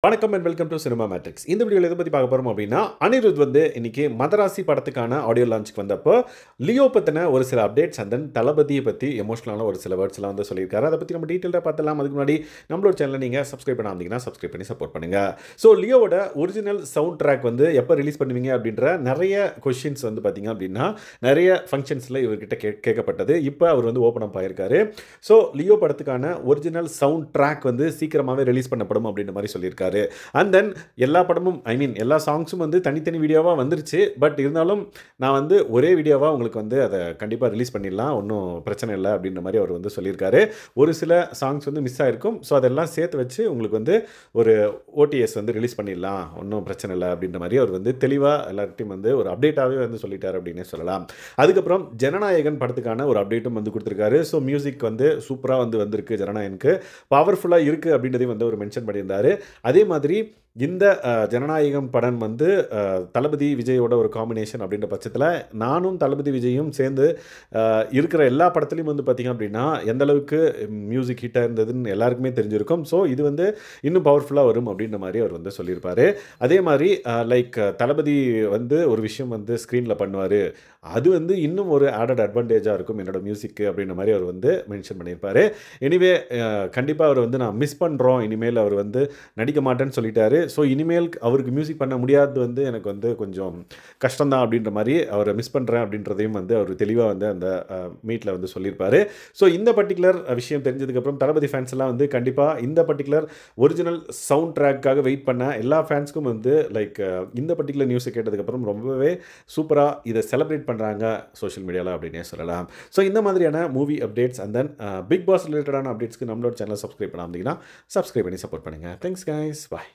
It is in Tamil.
வணக்கம் and welcome to cinema matrix. இந்த வீடியோவில் எதை பற்றி பார்க்க போகிறோம் அப்படின்னா, அனிருத் வந்து இன்னைக்கு மதராசி படத்துக்கான ஆடியோ லான்ச்சுக்கு வந்தப்போ லியோ பற்றின ஒரு சில அப்டேட்ஸ் அண்ட் தென் தளபதியை பற்றி எமோஷனலான ஒரு சில வேர்ட்ஸ்லாம் வந்து சொல்லியிருக்காரு. அதை பற்றி நம்ம டீட்டெயிலாக பார்த்தலாம். அதுக்கு முன்னாடி நம்மளோட சேனலை நீங்கள் சப்ஸ்கிரைப் பண்ணாமல் சப்ஸ்கிரைப் பண்ணி சப்போர்ட் பண்ணுங்கள். ஸோ லியோவோட ஒரிஜினல் சவுண்ட் ட்ராக் வந்து எப்போ ரிலீஸ் பண்ணுவீங்க அப்படின்ற நிறைய கொஷின்ஸ் வந்து பார்த்தீங்க அப்படின்னா நிறைய ஃபங்க்ஷன்ஸில் இவர்கிட்ட கேட்கப்பட்டது. இப்போ அவர் வந்து ஓப்பன் அப் ஆயிருக்காரு. ஸோ லியோ படத்துக்கான ஒரிஜினல் சவுண்ட் ட்ராக் வந்து சீக்கிரமாகவே ரிலீஸ் பண்ணப்படும் அப்படின்ற மாதிரி சொல்லியிருக்காரு. அண்ட் தென் எல்லா படமும் எல்லா சாங்ஸும் வந்து தனித்தனி வீடியோவாக வந்துருச்சு. பட் இருந்தாலும் நான் வந்து ஒரே வீடியோவாக உங்களுக்கு வந்து அதை கண்டிப்பாக ரிலீஸ் பண்ணிடலாம், ஒன்றும் பிரச்சனை இல்லை அப்படின்ற மாதிரி அவர் வந்து சொல்லியிருக்காரு. ஒரு சில சாங்ஸ் வந்து மிஸ் ஆகிருக்கும். ஸோ அதெல்லாம் சேர்த்து வச்சு உங்களுக்கு வந்து ஒரு ஓடிஎஸ் வந்து ரிலீஸ் பண்ணிடலாம், ஒன்றும் பிரச்சனை இல்லை அப்படின்ற மாதிரி அவர் வந்து தெளிவாக எல்லார்ட்டையும் வந்து ஒரு அப்டேட்டாகவே வந்து சொல்லிட்டார் அப்படின்னே சொல்லலாம். அதுக்கப்புறம் ஜனநாயகன் படத்துக்கான ஒரு அப்டேட்டும் வந்து கொடுத்துருக்காரு. ஸோ மியூசிக் வந்து சூப்பராக வந்து வந்திருக்கு, ஜனநாயகனுக்கு பவர்ஃபுல்லாக இருக்குது அப்படின்றதையும் வந்து அவர் மென்ஷன் பண்ணியிருந்தார். அதே மாதிரி இந்த ஜனநாயகம் படம் வந்து தளபதி விஜயோட ஒரு காம்பினேஷன் அப்படின்ற பட்சத்தில் நானும் தளபதி விஜயும் சேர்ந்து இருக்கிற எல்லா படத்துலையும் வந்து பார்த்திங்க அப்படின்னா எந்த அளவுக்கு மியூசிக் ஹிட்டாக இருந்ததுன்னு எல்லாருக்குமே தெரிஞ்சிருக்கும். ஸோ இது வந்து இன்னும் பவர்ஃபுல்லாக வரும் அப்படின்ற மாதிரி அவர் வந்து சொல்லியிருப்பார். அதே மாதிரி தளபதி வந்து ஒரு விஷயம் வந்து ஸ்க்ரீனில் பண்ணுவார், அது வந்து இன்னும் ஒரு ஆடட் அட்வான்டேஜாக இருக்கும் என்னோட மியூசிக்கு அப்படின்ற மாதிரி அவர் வந்து மென்ஷன் பண்ணியிருப்பார். எனிவே கண்டிப்பாக அவர் வந்து நான் மிஸ் பண்ணுறோம், இனிமேல் அவர் வந்து நடிக்க மாட்டேன்னு சொல்லிட்டாரு. ஸோ இனிமேல் அவருக்கு மியூசிக் பண்ண முடியாது வந்து எனக்கு வந்து கொஞ்சம் கஷ்டம்தான் அப்படின்ற மாதிரி அவரை மிஸ் பண்ணுறேன் அப்படின்றதையும் வந்து அவர் தெளிவாக வந்து அந்த மீட்டில் வந்து சொல்லியிருப்பார். ஸோ இந்த பர்டிகுலர் விஷயம் தெரிஞ்சதுக்கப்புறம் தளபதி ஃபேன்ஸ் எல்லாம் வந்து கண்டிப்பாக இந்த பர்டிகுலர் ஒரிஜினல் சவுண்ட் ட்ராக்காக வெயிட் பண்ண எல்லா ஃபேன்ஸ்க்கும் வந்து இந்த பர்டிகுலர் நியூஸை கேட்டதுக்கப்புறம் ரொம்பவே சூப்பராக இதை செலிப்ரேட் பண்ணுறாங்க சோஷியல் மீடியாவில் அப்படின்னே சொல்லலாம். ஸோ இந்த மாதிரியான movie updates and then Bigg Boss ரிலேட்டடான அப்டேட்ஸ்க்கு நம்மளோட சேனலை சப்ஸ்கிரைப் பண்ணாமல் சப்ஸ்கிரைப் பண்ணி சப்போர்ட் பண்ணுங்கள். தேங்க்ஸ் கைஸ், பாய்.